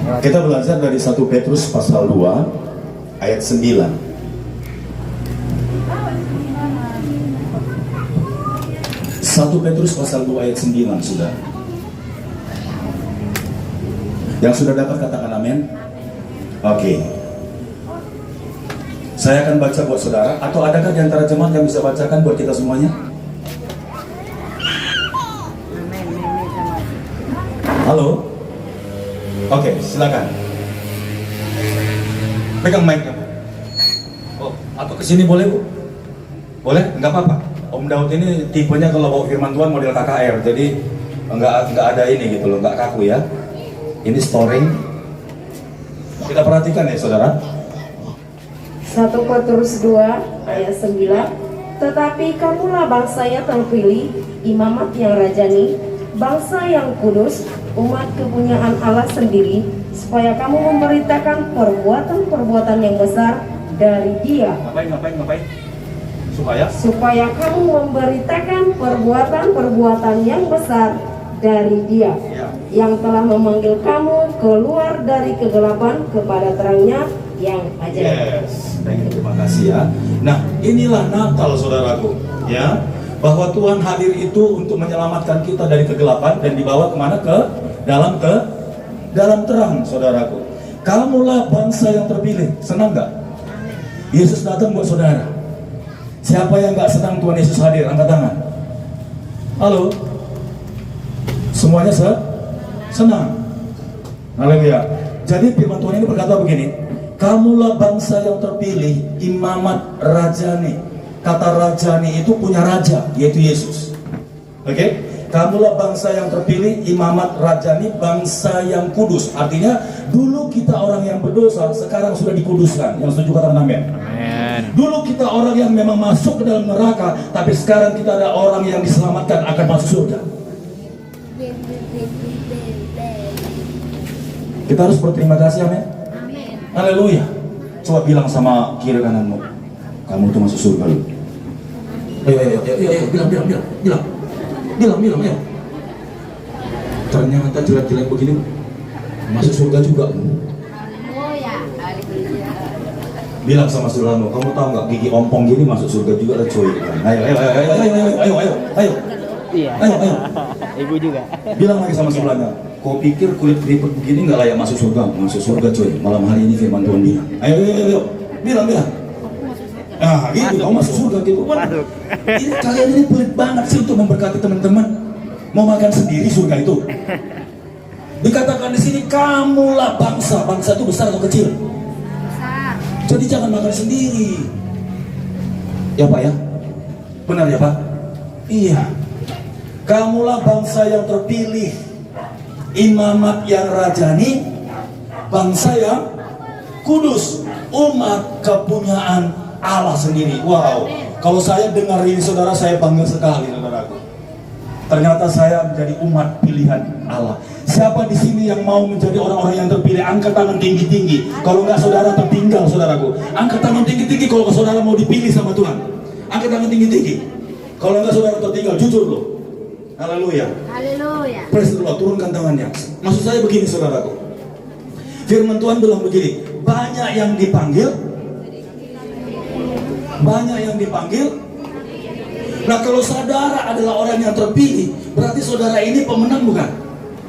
Kita belajar dari 1 Petrus pasal 2 ayat 9. 1 Petrus pasal 2 ayat 9 sudah. Yang sudah dapat katakan amin. Oke. Saya akan baca buat saudara. Atau adakah di antara jemaat yang bisa bacakan buat kita semuanya? Halo? Oke, silakan. Pegang mic-nya. Oh, atau kesini boleh, Bu? Boleh? Enggak apa-apa. Om Daud ini tipenya kalau bawa firman Tuhan model KKR, jadi enggak ada ini gitu loh, enggak kaku ya. Ini storing. Kita perhatikan ya, saudara. 1 Petrus 2 ayat 9. Tetapi kamulah bangsa yang terpilih, imamat yang rajani, bangsa yang kudus, umat kepunyaan Allah sendiri, supaya kamu memberitakan perbuatan-perbuatan yang besar dari Dia. Ngapain? Supaya kamu memberitakan perbuatan-perbuatan yang besar dari Dia, yang telah memanggil kamu keluar dari kegelapan kepada terangnya yang ajaib. Yes, terima kasih ya. Nah, inilah Natal, saudaraku, ya, bahwa Tuhan hadir itu untuk menyelamatkan kita dari kegelapan dan dibawa kemana? Ke dalam terang, saudaraku. Kamulah bangsa yang terpilih. Senang nggak? Yesus datang buat saudara. Siapa yang nggak senang Tuhan Yesus hadir? Angkat tangan. Halo. Semuanya senang. Haleluya. Jadi firman Tuhan ini berkata begini, kamulah bangsa yang terpilih, imamat rajani. Kata rajani itu punya raja, yaitu Yesus. Oke? Kamulah bangsa yang terpilih, imamat rajani, bangsa yang kudus. Artinya dulu kita orang yang berdosa, sekarang sudah dikuduskan. Yang setuju katakan amin. Dulu kita orang yang memang masuk ke dalam neraka, tapi sekarang kita ada orang yang diselamatkan akan masuk surga. Kita harus berterima kasih, amin. Haleluya. Coba bilang sama kiri kananmu, kamu tuh masuk surga lu. Ayo, bilang, ayo. Ternyata jelek-jelek begini masuk surga juga. Bilang sama saudaramu, kamu tahu nggak gigi ompong gini masuk surga juga lah coy. Ayo. Iya. Ayo. Ibu juga. Bilang lagi sama sebelahnya, kau pikir kulit keriput begini nggak layak masuk surga? Masuk surga coy. Malam hari ini firman Tuhan bilang. Ayo. Bilang. Nah gitu, kamu masuk surga gitu. Ini kalian ini pelit banget sih untuk memberkati teman-teman. Mau makan sendiri surga itu. Dikatakan di sini, kamulah bangsa. Bangsa itu besar atau kecil? Jadi jangan makan sendiri. Ya Pak ya? Benar ya Pak? Iya. Kamulah bangsa yang terpilih, imamat yang rajani, bangsa yang kudus, umat kepunyaan Allah sendiri. Wow. Kalau saya dengar ini saudara, saya bangga sekali saudaraku. Ternyata saya menjadi umat pilihan Allah. Siapa di sini yang mau menjadi orang-orang yang terpilih? Angkat tangan tinggi-tinggi. Kalau nggak saudara tertinggal, saudaraku. Angkat tangan tinggi-tinggi kalau saudara mau dipilih sama Tuhan. Angkat tangan tinggi-tinggi. Kalau nggak saudara tertinggal, jujur loh. Haleluya. Praise the Lord. Turunkan tangannya. Maksud saya begini, saudaraku. Firman Tuhan bilang begini. Banyak yang dipanggil. Nah kalau saudara adalah orang yang terpilih, berarti saudara ini pemenang bukan?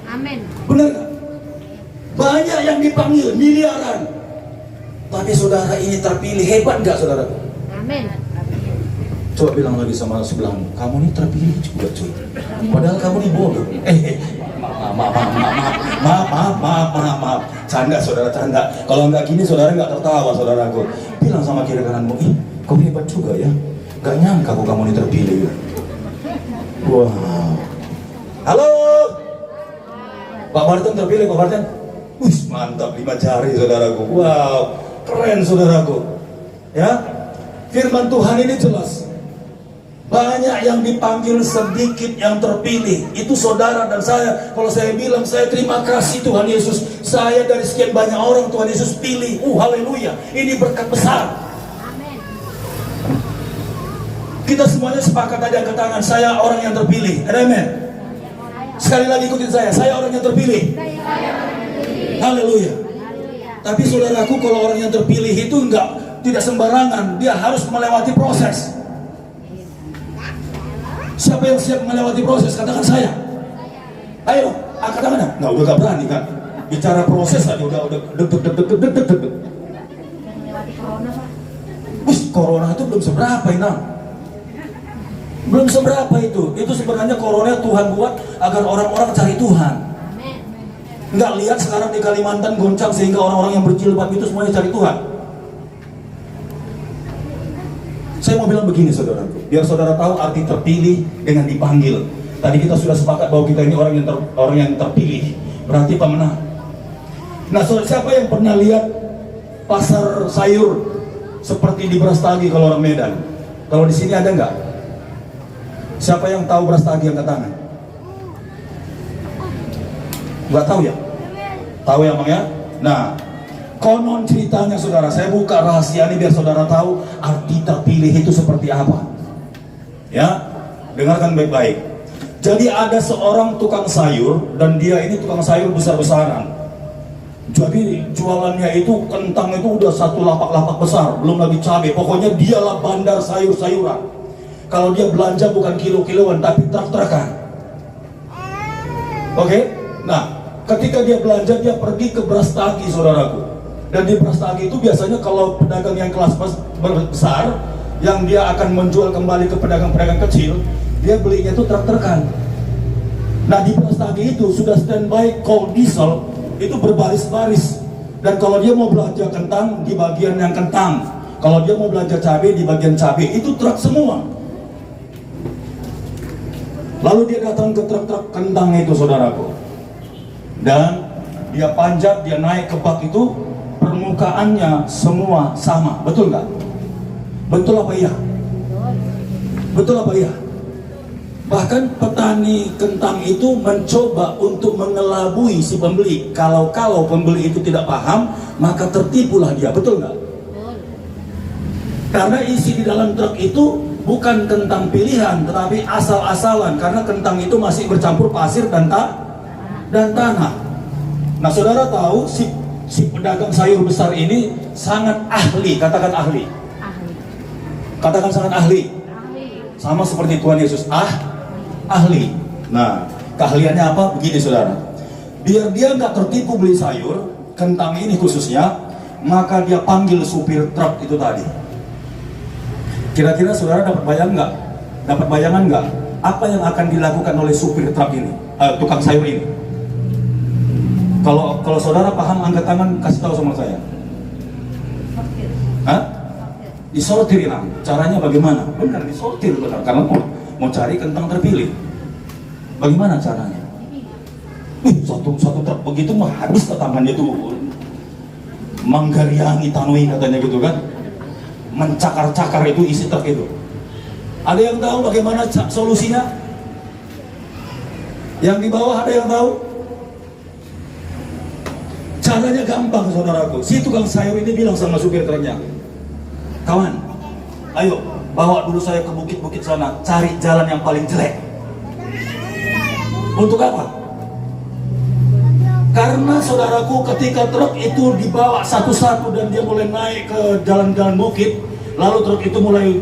Amin. Benar gak? Banyak yang dipanggil, miliaran. Tapi saudara ini terpilih, hebat gak saudara? Amin. Coba bilang lagi sama sebelahmu, kamu ini terpilih juga cuy. Padahal kamu ini bodoh. Maaf. Canda saudara, canda. Kalau nggak gini saudara nggak tertawa saudaraku. Bilang sama kiri kananmu, kau hebat juga ya. Gak nyangka kok kamu ini terpilih. Wow. Halo. Pak Martin terpilih, Pak Martin. Wih, mantap, 5 jari saudaraku. Wow, keren saudaraku. Ya, firman Tuhan ini jelas. Banyak yang dipanggil, sedikit yang terpilih. Itu saudara dan saya. Kalau saya bilang, saya terima kasih Tuhan Yesus. Saya dari sekian banyak orang Tuhan Yesus pilih. Haleluya. Ini berkat besar. Kita semuanya sepakat aja angkat tangan. Saya orang yang terpilih. Amen. Sekali lagi ikutin saya orang yang terpilih. Haleluya. Tapi saudaraku, kalau orang yang terpilih itu tidak sembarangan, dia harus melewati proses. Siapa yang siap melewati proses? Katakan saya. Ayo, angkat tangannya. Nah, udah gak berani kan? Bicara proses tadi udah deg. Wih, corona itu belum seberapa ini. Belum seberapa itu. Itu sebenarnya corona Tuhan buat agar orang-orang cari Tuhan. Nggak lihat sekarang di Kalimantan goncang sehingga orang-orang yang berjilbab itu semuanya cari Tuhan. Saya mau bilang begini saudaraku, biar saudara tahu arti terpilih dengan dipanggil. Tadi kita sudah sepakat bahwa kita ini orang yang terpilih, berarti pemenang. Nah, siapa yang pernah lihat pasar sayur seperti di Brastagi kalau orang Medan? Kalau di sini ada nggak? Siapa yang tahu Brastagi angkat tangan? Nggak tahu ya? Tahu ya Bang ya? Nah, konon ceritanya saudara, saya buka rahasia ini biar saudara tahu arti terpilih itu seperti apa. Ya, dengarkan baik-baik. Jadi ada seorang tukang sayur dan dia ini tukang sayur besar-besaran. Jadi jualannya itu kentang itu udah satu lapak-lapak besar, belum lagi cabai. Pokoknya dialah bandar sayur-sayuran. Kalau dia belanja bukan kilo-kiloan tapi truk-trukan. Oke? Nah, ketika dia belanja dia pergi ke Brastagi saudaraku. Dan di Brastagi itu biasanya kalau pedagang yang kelas besar yang dia akan menjual kembali ke pedagang-pedagang kecil, dia belinya itu truk-trukan. Nah, di Brastagi itu sudah standby coal diesel itu berbaris-baris. Dan kalau dia mau belanja kentang di bagian yang kentang, kalau dia mau belanja cabai di bagian cabai, itu truk semua. Lalu dia datang ke truk-truk kentang itu saudaraku. Dan dia panjat, dia naik ke bak itu, permukaannya semua sama, betul nggak? Betul apa iya? Betul apa iya? Bahkan petani kentang itu mencoba untuk mengelabui si pembeli. Kalau pembeli itu tidak paham, maka tertipulah dia, betul nggak? Karena isi di dalam truk itu bukan kentang pilihan, tetapi asal-asalan. Karena kentang itu masih bercampur pasir dan tanah. Nah, saudara tahu si pedagang sayur besar ini sangat ahli, katakan ahli. Katakan sangat ahli. Sama seperti Tuhan Yesus, ahli. Nah, keahliannya apa? Begini saudara. Biar dia nggak tertipu beli sayur, kentang ini khususnya, maka dia panggil supir truk itu tadi. Kira-kira saudara dapat bayangan nggak? Apa yang akan dilakukan oleh supir truk ini, tukang sayur ini? Kalau saudara paham, angkat tangan, kasih tahu sama saya. Hah? Disortir lah. Caranya bagaimana? Benar, disortir benar. Karena mau cari kentang terpilih. Bagaimana caranya? Satu truk begitu mah habis tangannya tuh. Manggariangi tanui katanya gitu kan. Mencakar-cakar itu isi truk itu. Ada yang tahu bagaimana solusinya? Yang di bawah ada yang tahu? Caranya gampang saudaraku. Si tukang sayur ini bilang sama supir truknya, kawan, ayo bawa dulu saya ke bukit-bukit sana, cari jalan yang paling jelek. Untuk apa? Karena saudaraku, ketika truk itu dibawa satu-satu dan dia mulai naik ke jalan-jalan bukit, lalu truk itu mulai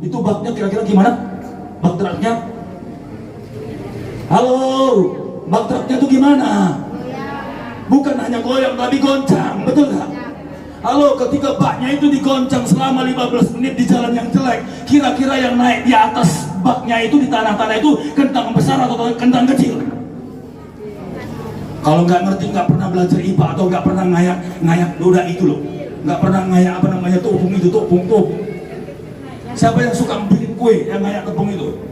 itu baknya kira-kira gimana? Bak truknya? Halo, bak truknya itu gimana? Bukan hanya goyang tapi goncang, betul nggak? Halo, ketika baknya itu digoncang selama 15 menit di jalan yang jelek, kira-kira yang naik di atas baknya itu, di tanah-tanah itu, kentang besar atau kentang kecil? Kalau nggak ngerti, nggak pernah belajar IPA atau nggak pernah ngayak ludah itu loh, nggak pernah ngayak apa namanya topung itu, topung. Siapa yang suka bikin kue yang ngayak tepung itu?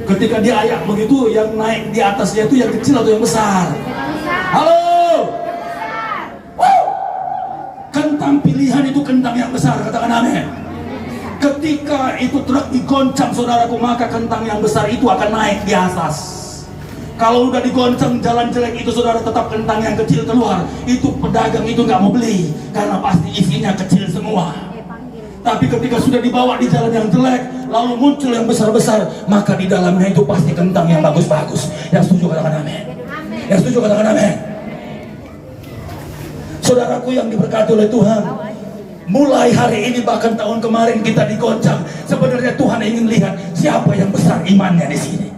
Ketika dia ayak begitu, yang naik di atasnya itu yang kecil atau yang besar? Halo. Kentang pilihan itu kentang yang besar, katakan amin. Ketika itu truk digoncang saudaraku, maka kentang yang besar itu akan naik di atas. Kalau udah digoncang jalan jelek itu saudara, tetap kentang yang kecil keluar. Itu pedagang itu nggak mau beli karena pasti isinya kecil semua. Tapi ketika sudah dibawa di jalan yang jelek, lalu muncul yang besar-besar, maka di dalamnya itu pasti kentang yang bagus-bagus. Yang setuju katakan amin. Yang setuju katakan amin. Saudaraku yang diberkati oleh Tuhan, mulai hari ini bahkan tahun kemarin kita digoncang. Sebenarnya Tuhan ingin lihat siapa yang besar imannya di sini.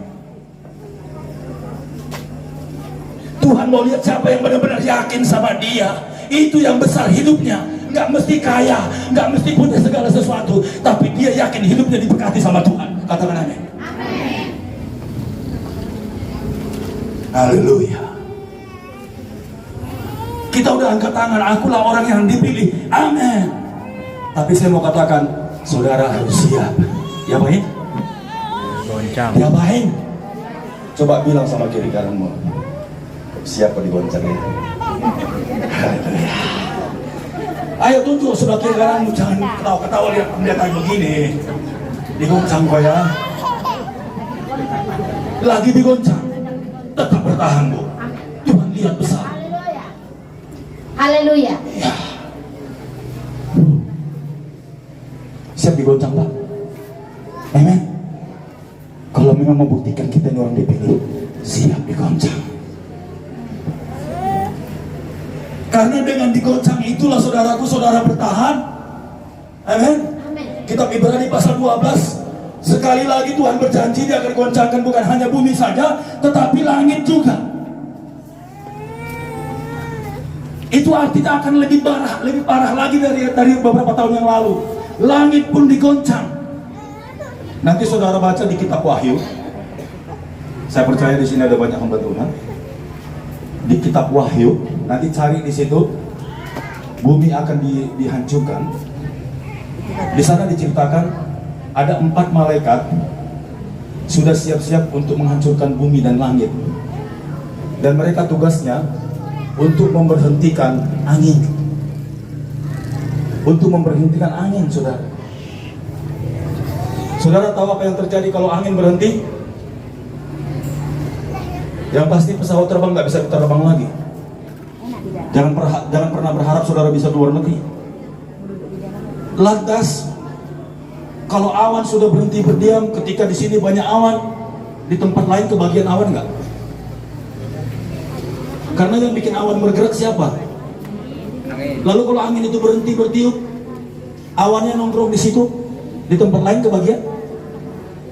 Tuhan mau lihat siapa yang benar-benar yakin sama Dia. Itu yang besar hidupnya. Nggak mesti kaya, nggak mesti punya segala sesuatu, tapi dia yakin hidupnya diberkati sama Tuhan. Katakan amin. Amin. Haleluya. Kita udah angkat tangan, akulah orang yang dipilih. Amin. Tapi saya mau katakan, saudara harus siap. Ya baik? Goncang. Ya baik. Coba bilang sama kiri kananmu, siap kok digoncang ya. Haleluya. Ayo tunjuk sudah kiri kananmu, jangan ketawa-ketawa lihat pendataan begini. Digoncang kok ya. Lagi digoncang, tetap bertahan bu. Tuhan lihat besar. Haleluya. Ya. Siap digoncang pak? Amen. Kalau memang membuktikan kita ini orang dipilih, siap digoncang. Karena dengan digoncang itulah saudaraku, saudara bertahan. Amin. Kitab Ibrani pasal 12. Sekali lagi Tuhan berjanji Dia akan goncangkan bukan hanya bumi saja, tetapi langit juga. Itu artinya akan lebih parah lagi dari beberapa tahun yang lalu. Langit pun digoncang. Nanti saudara baca di kitab Wahyu. Saya percaya di sini ada banyak hamba Tuhan. Di kitab Wahyu, nanti cari di situ, bumi akan dihancurkan. Di sana diceritakan ada 4 malaikat sudah siap-siap untuk menghancurkan bumi dan langit. Dan mereka tugasnya untuk memberhentikan angin. Untuk memberhentikan angin, saudara. Saudara tahu apa yang terjadi kalau angin berhenti? Yang pasti pesawat terbang nggak bisa terbang lagi. Jangan pernah berharap saudara bisa keluar negeri. Lantas, kalau awan sudah berhenti berdiam, ketika di sini banyak awan, di tempat lain kebagian awan nggak? Karena yang bikin awan bergerak siapa? Lalu kalau angin itu berhenti bertiup, awannya nongkrong di situ, di tempat lain kebagian.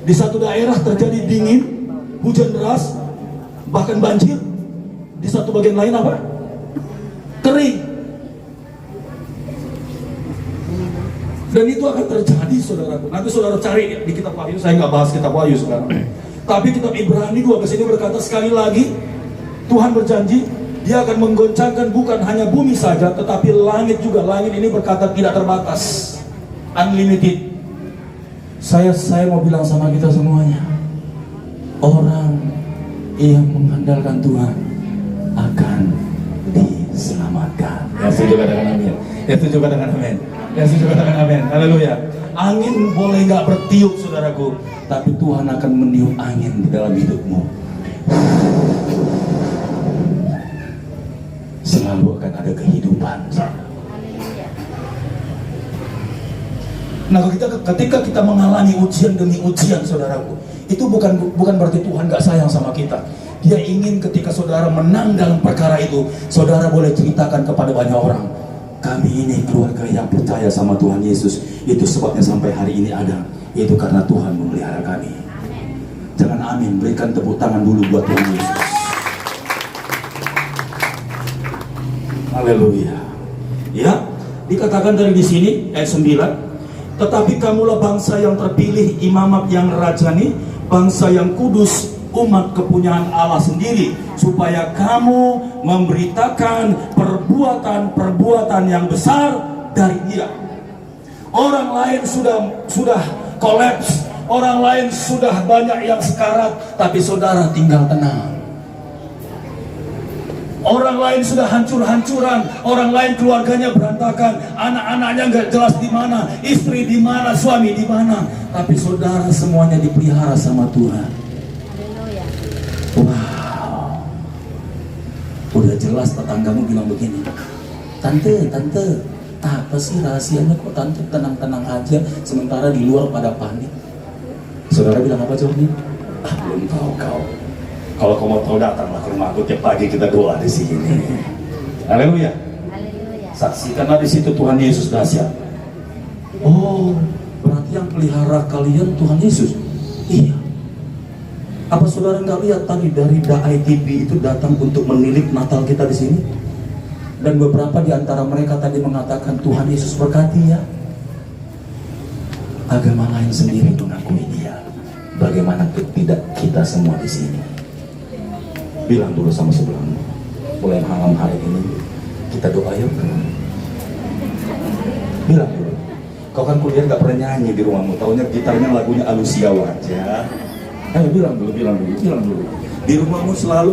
Di satu daerah terjadi dingin, hujan deras, bahkan banjir. Di satu bagian lain apa? Kering. Dan itu akan terjadi, saudaraku. Nanti saudara cari di kitab Wahyu. Saya nggak bahas kitab Wahyu sekarang. Tapi kitab Ibrani 12 ini berkata sekali lagi, Tuhan berjanji Dia akan menggoncangkan bukan hanya bumi saja, tetapi langit juga. Langit ini berkata tidak terbatas, unlimited. Saya mau bilang sama kita semuanya, orang yang mengandalkan Tuhan akan diselamatkan. Ya setuju katakan amin. Ya setuju katakan amin. Ya setuju katakan amin. Haleluya. Angin boleh nggak bertiup, saudaraku, tapi Tuhan akan meniup angin di dalam hidupmu. Selalu akan ada kehidupan. Nah, ketika kita mengalami ujian demi ujian, saudaraku, itu bukan berarti Tuhan gak sayang sama kita. Dia ingin ketika saudara menang dalam perkara itu, saudara boleh ceritakan kepada banyak orang, kami ini keluarga yang percaya sama Tuhan Yesus. Itu sebabnya sampai hari ini ada. Itu karena Tuhan memelihara kami. Jangan amin, berikan tepuk tangan dulu buat Tuhan Yesus. Haleluya. Ya, dikatakan dari di sini ayat 9, tetapi kamulah bangsa yang terpilih, imamat yang rajani, bangsa yang kudus, umat kepunyaan Allah sendiri, supaya kamu memberitakan perbuatan-perbuatan yang besar dari Dia. Orang lain sudah kolaps, orang lain sudah banyak yang sekarat, tapi saudara tinggal tenang. Orang lain sudah hancur-hancuran, orang lain keluarganya berantakan, anak-anaknya nggak jelas di mana, istri di mana, suami di mana, tapi saudara semuanya dipelihara sama Tuhan. Wow, udah jelas tetanggamu bilang begini, tante, apa sih rahasianya kok tante tenang-tenang aja, sementara di luar pada panik? Saudara bilang apa jawabnya? Belum tahu kau. Kalau kau mau tahu datanglah ke rumahku tiap pagi kita doa di sini. Haleluya. Saksikanlah di situ Tuhan Yesus dahsyat. Oh, berarti yang pelihara kalian Tuhan Yesus? Iya. Apa saudara nggak lihat tadi dari DAI-TV itu datang untuk menilik Natal kita di sini? Dan beberapa di antara mereka tadi mengatakan Tuhan Yesus berkati ya. Agama lain sendiri mengakui dia. Bagaimana tidak kita semua di sini? Bilang dulu sama sebelahmu. Mulai malam hari ini kita doa yuk. Bilang dulu. Kau kan kuliah nggak pernah nyanyi di rumahmu. Taunya gitarnya lagunya Alusia aja. Ayo bilang dulu. Di rumahmu selalu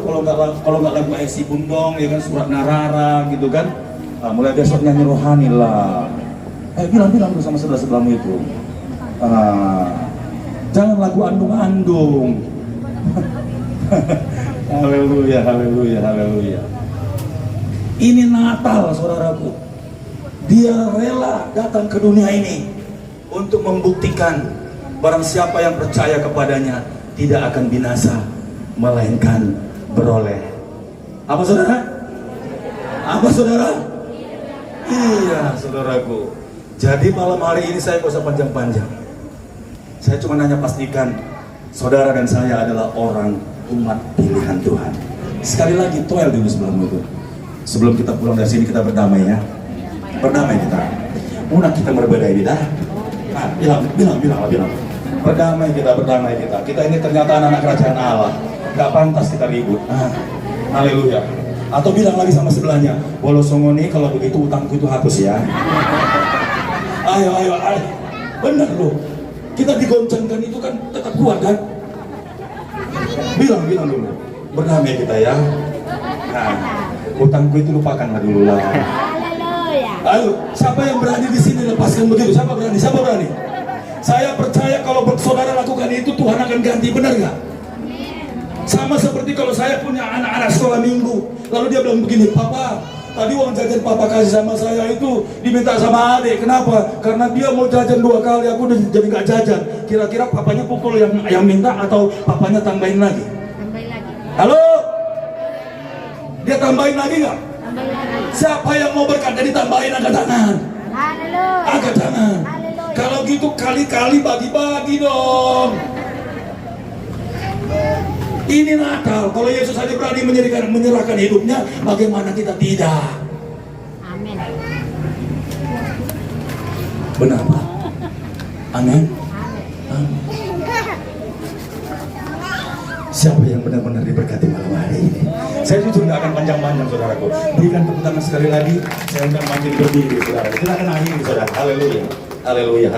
kalau nggak lagu Esi Bundong, ya kan Surat Narara gitu kan. Nah, mulai besok nyanyi rohani lah. Ayo bilang dulu sama sebelah-sebelahmu itu. Jangan lagu andung-andung. Haleluya. Ini Natal, saudaraku. Dia rela datang ke dunia ini untuk membuktikan barang siapa yang percaya kepadanya tidak akan binasa, melainkan beroleh. Apa saudara? Iya, saudaraku. Jadi malam hari ini saya nggak usah panjang-panjang. Saya cuma hanya pastikan saudara dan saya adalah orang umat pilihan Tuhan. Sekali lagi, toel dulu sebelum itu. Sebelum kita pulang dari sini kita berdamai ya. Berdamai kita. Muna kita berbeda ini dah. Bilang. Berdamai kita. Kita ini ternyata anak kerajaan Allah. Gak pantas kita ribut. Haleluya. Atau bilang lagi sama sebelahnya, walau songoni kalau begitu utangku itu hapus ya. Ayo. Benar loh. Kita digoncangkan itu kan tetap kuat kan? Bilang dulu. Berdamai kita ya. Utangku itu lupakanlah dulu lah. Ayo, siapa yang berani di sini lepaskan begitu? Siapa berani? Saya percaya kalau saudara lakukan itu Tuhan akan ganti, benar nggak? Sama seperti kalau saya punya anak-anak sekolah minggu, lalu dia bilang begini, Papa, tadi uang jajan Papa kasih sama saya itu diminta sama adik. Kenapa? Karena dia mau jajan 2 kali, aku udah jadi nggak jajan. Kira-kira papanya pukul yang minta atau papanya tambahin lagi? Tambahin lagi. Halo? Dia tambahin lagi nggak? Tambahin lagi. Siapa yang mau berkata ditambahin angkat tangan? Haleluya. Angkat tangan. Haleluya. Kalau gitu kali-kali bagi-bagi dong. Ini Natal. Kalau Yesus saja berani menyerahkan hidupnya, bagaimana kita tidak? Amin. Benar Pak? Amin. Siapa yang benar-benar diberkati malam hari ini? Saya jujur nggak akan panjang-panjang, saudaraku. Berikan tepuk tangan sekali lagi. Saya akan makin berdiri, saudara. Kita akan akhiri, saudara. Haleluya.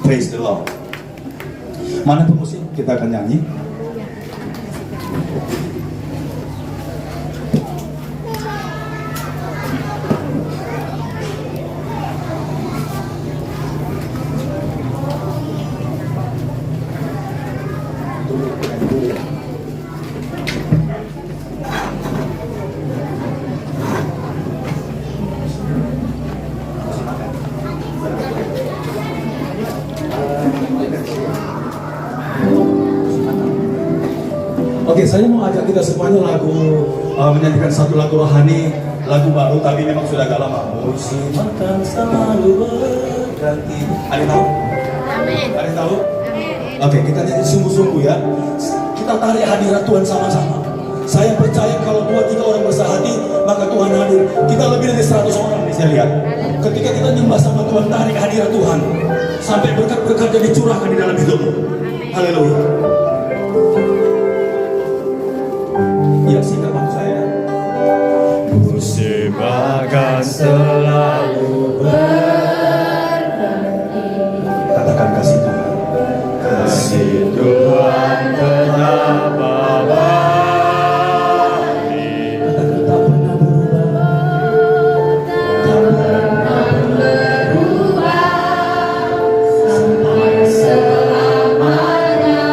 Praise the Lord. Mana pemusik? Kita akan nyanyi. Oke, saya mau ajak kita semuanya menyanyikan satu lagu rohani, lagu baru tapi memang sudah agak lama. Musim akan selalu berganti. Ada yang tahu? Amin. Ada yang tahu? Amin. Oke, kita nyanyi sungguh-sungguh ya. Kita tarik hadirat Tuhan sama-sama. Saya percaya kalau 2-3 orang bersahadi, maka Tuhan hadir. Kita lebih dari 100 orang nih saya lihat. Ketika kita nyembah sama Tuhan, tarik hadirat Tuhan sampai berkat-berkat yang dicurahkan di dalam hidupmu. Haleluya. Ya, singkat waktu saya. Musim akan selalu Katakan kasih Tuhan. kasih Tuhan tetap abadi. Katakan tak pernah berubah. Sampai selamanya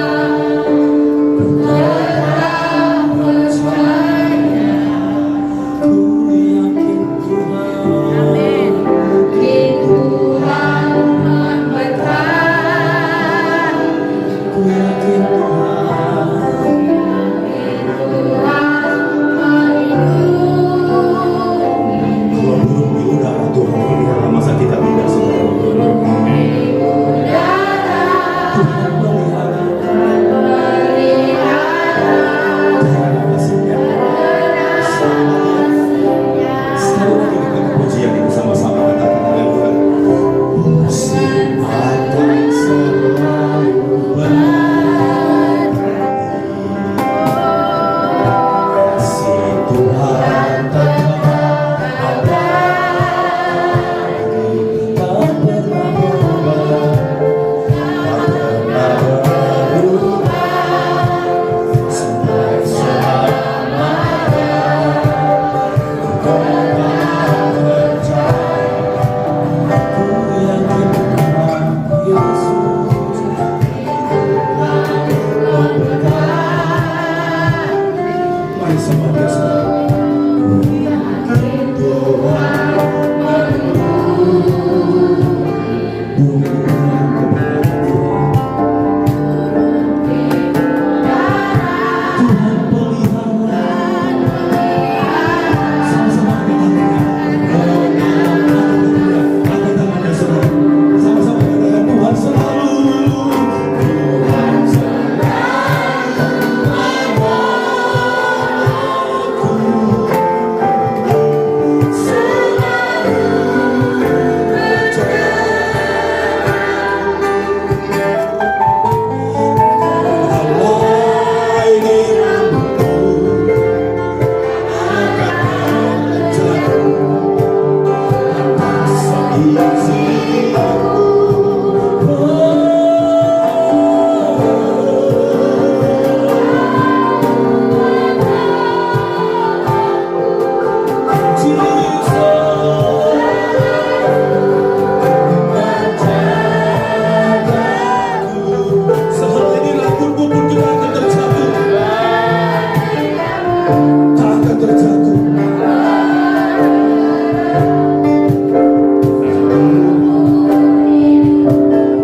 tak akan terjatuh.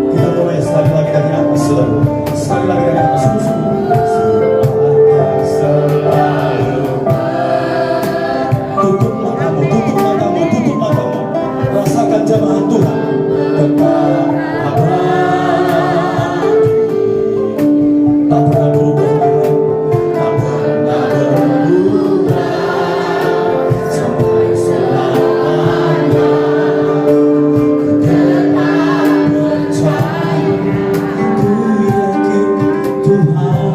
Kita boleh sekali lagi dari atas, saudara. Sekali lagi dari atas, tutup matamu, tutup matamu, tutup matamu. Rasakan jamahan Tuhan. Tetap abadi, tak pernah berubah, tak pernah berubah sampai selamanya. Tetap percaya, ku yakin Tuhan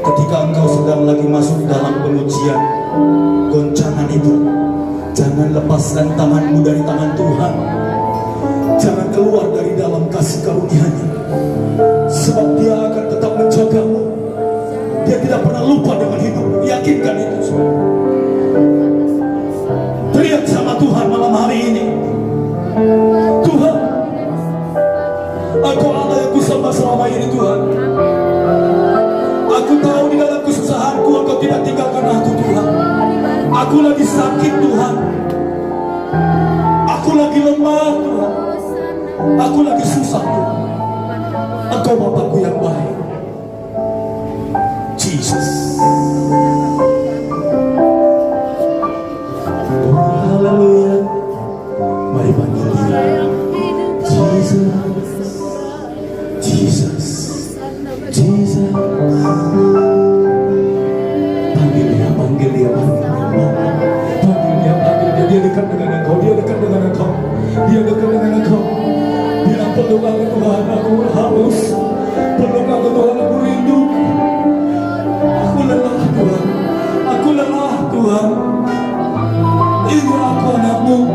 Ketika engkau sedang lagi masuk dalam pengujian, goncangan itu, jangan lepaskan tanganmu dari tangan Tuhan. Jangan keluar dari dalam kasih karunia-Nya, sebab Dia akan tetap menjagamu. Dia tidak pernah lupa dengan hidupmu. Yakinkan itu. Teriak sama Tuhan malam hari ini. Tuhan, Engkau Allah yang kusembah selama ini, Tuhan. Aku tahu di dalam kesusahanku Engkau tidak tinggalkan aku, Tuhan. Aku lagi sakit, Tuhan. Aku lagi lemah Tuhan. Aku lagi susah Tuhan. Engkau Bapakku yang baik. Jesus. Oh, haleluya. Mari panggil dia. Jesus. Jesus. Jesus. Panggil dia, panggil dia, panggil dia. Panggil dia, panggil dia. Dia dekat dengan engkau, dia dekat dengan engkau. Dia dekat dengan engkau. Bilang peluk aku Tuhan, aku haus. Peluk aku Tuhan, aku rindu. Aku lelah Tuhan. Aku lelah Tuhan. Ini aku anakmu.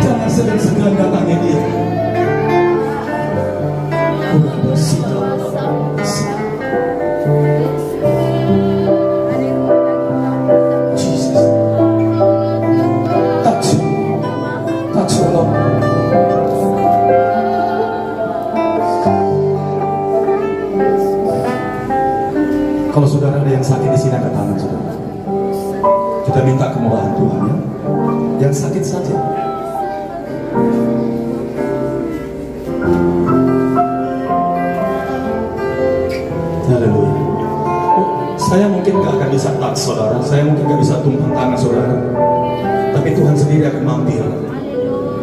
Jangan segan-segan datangi dia. Kurang bersikap. Jesus. Touch. Touch your Lord. Kalau saudara ada yang sakit di sini, angkat tangan saudara. Kita minta kemurahan Tuhan ya. Yang sakit saja. Haleluya. Saya mungkin gak akan bisa touch saudara, saya mungkin gak bisa tumpang tangan saudara, tapi Tuhan sendiri akan mampir.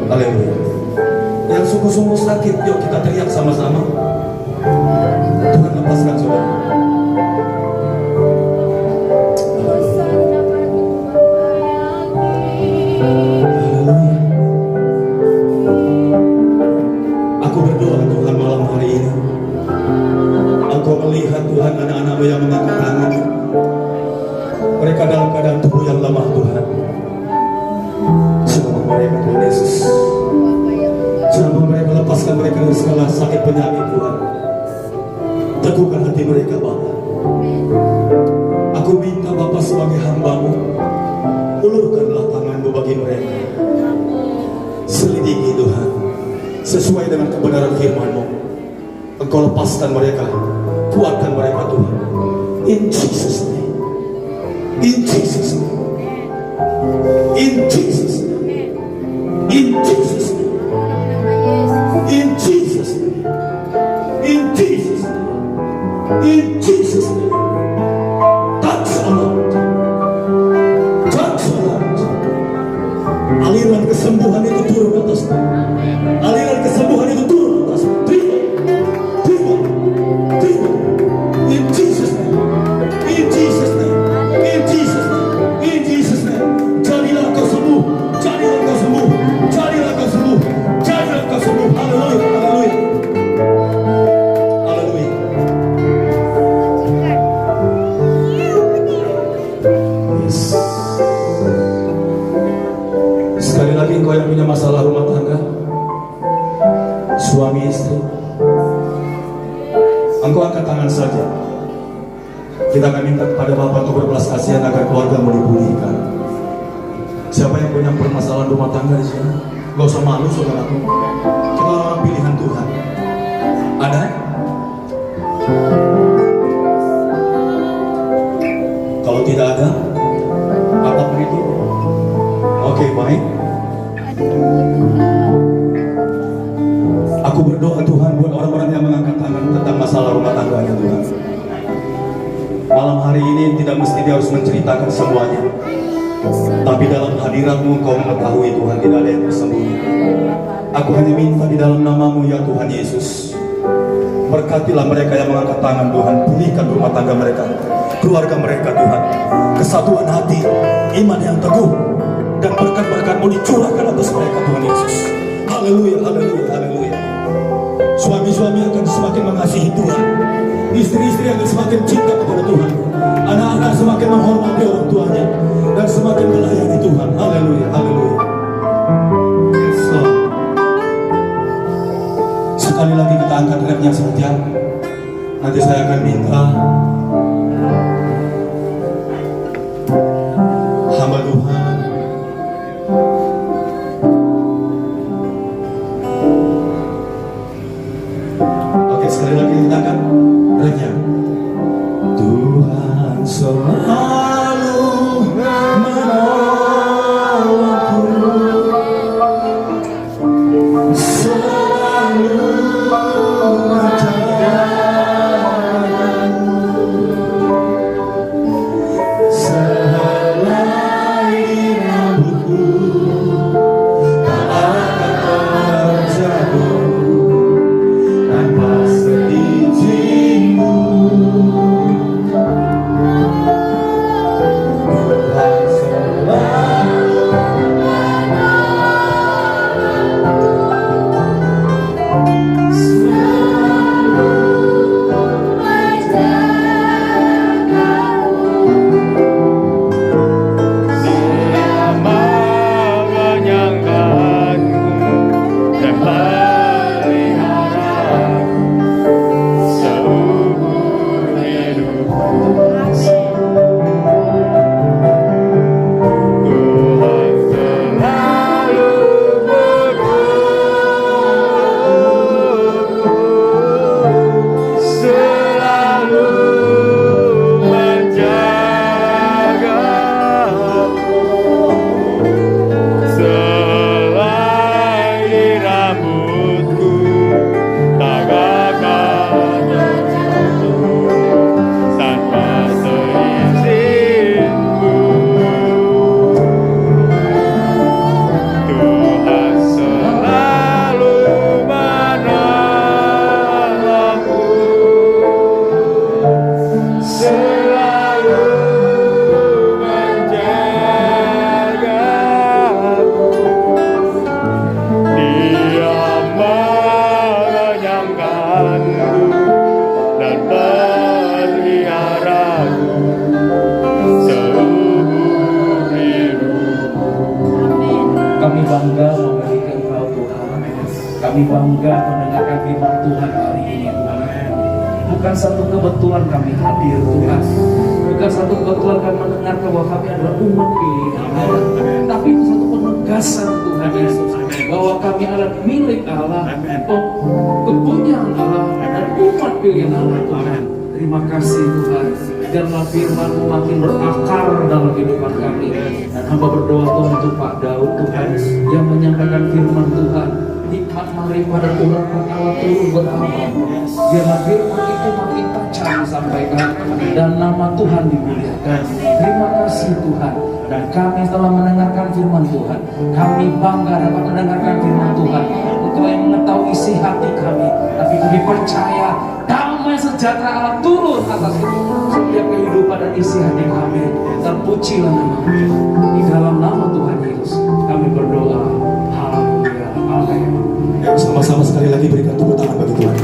Haleluya. Yang sungguh-sungguh sakit, yuk kita teriak sama-sama. Tuhan lepaskan saudara. Haleluya. Aku berdoa Tuhan malam hari ini, Engkau melihat Tuhan anak-anak-Mu yang mengangkat tangan. Mereka dalam keadaan tubuh yang lemah Tuhan. Semua mereka Tuhan Yesus, semua mereka, lepaskan mereka dari segala sakit penyakit Tuhan. Teguhkan hati mereka Bapa. Aku minta Bapa sebagai hamba-Mu, ulurkanlah tangan-Mu bagi mereka. Selidiki Tuhan, sesuai dengan kebenaran firman-Mu. Engkau lepaskan mereka, kuatkan mereka Tuhan. In Jesus name. In Jesus name. In Jesus name. In Jesus name. In Jesus name. In Jesus name. In Jesus name. Touch the Lord. Touch the Lord. Aliran kesembuhan itu turun atasmu. Aliran kesembuhan itu turun atasmu. Terima. In Jesus name, in Jesus name, in Jesus name, in Jesus name. Jadilah kau sembuh, jadilah kau sembuh, jadilah kau sembuh, jadilah kau sembuh. Haleluya, haleluya, haleluya. Yes. Sekali lagi engkau yang punya masalah rumah tangga, suami istri, engkau angkat tangan saja. Kita akan minta kepada Bapa untuk berbelas kasihan agar keluarga-Mu dipulihkan. Siapa yang punya permasalahan rumah tangga di sini? Gak usah malu saudaraku. Kita orang pilihan Tuhan. Ada? Kalau tidak ada, apapun itu. Oke, baik. Aku berdoa Tuhan buat orang-orang yang mengangkat tangan tentang masalah rumah tangganya Tuhan. Malam hari ini tidak mesti dia harus menceritakan semuanya, tapi dalam hadirat-Mu Engkau mengetahui Tuhan, tidak ada yang tersembunyi. Aku hanya minta di dalam nama-Mu ya Tuhan Yesus, berkatilah mereka yang mengangkat tangan Tuhan. Pulihkan rumah tangga mereka, keluarga mereka Tuhan. Kesatuan hati, iman yang teguh, dan berkat-berkat-Mu dicurahkan atas mereka Tuhan Yesus. Haleluya, haleluya, haleluya. Suami-suami akan semakin mengasihi Tuhan, istri-istri akan semakin cinta kepada Tuhan, anak-anak semakin menghormati orang tuanya, dan semakin melayani Tuhan. Haleluya, haleluya. Yes, Lord. Sekali lagi kita angkat remnya saja. Nanti saya akan minta hamba Tuhan sekali lagi kita akan remnya. Tuhan selalu menolongku. Kami bangga mendengarkan firman Tuhan hari ini, Tuhan. Bukan satu kebetulan kami hadir, Tuhan. Bukan satu kebetulan kami mendengar bahwa kami adalah umat pilihan Allah. Tapi itu satu penegasan Tuhan Yesus, bahwa kami adalah milik Allah, kepunyaan Allah, dan umat pilihan Allah, Tuhan. Terima kasih Tuhan, biarlah firman-Mu makin berakar dalam kehidupan kami. Dan hamba berdoa Tuhan untuk Pak Daud, Tuhan, yang menyampaikan firman Tuhan, hikmat marifat dan urapan Allah turun beramal. Biarlah firman itu makin tajam disampaikan dan nama Tuhan dimuliakan. Terima kasih Tuhan. Dan kami telah mendengarkan firman Tuhan. Kami bangga dapat mendengarkan firman Tuhan. Engkau yang mengetahui isi hati kami. Tapi kami percaya damai sejahtera Allah turun atas setiap kehidupan dan isi hati kami. Terpujilah nama-Mu. Di dalam nama Tuhan Yesus kami berdoa. Haleluya. Amin. Sama-sama sekali lagi berikan tepuk tangan bagi Tuhan.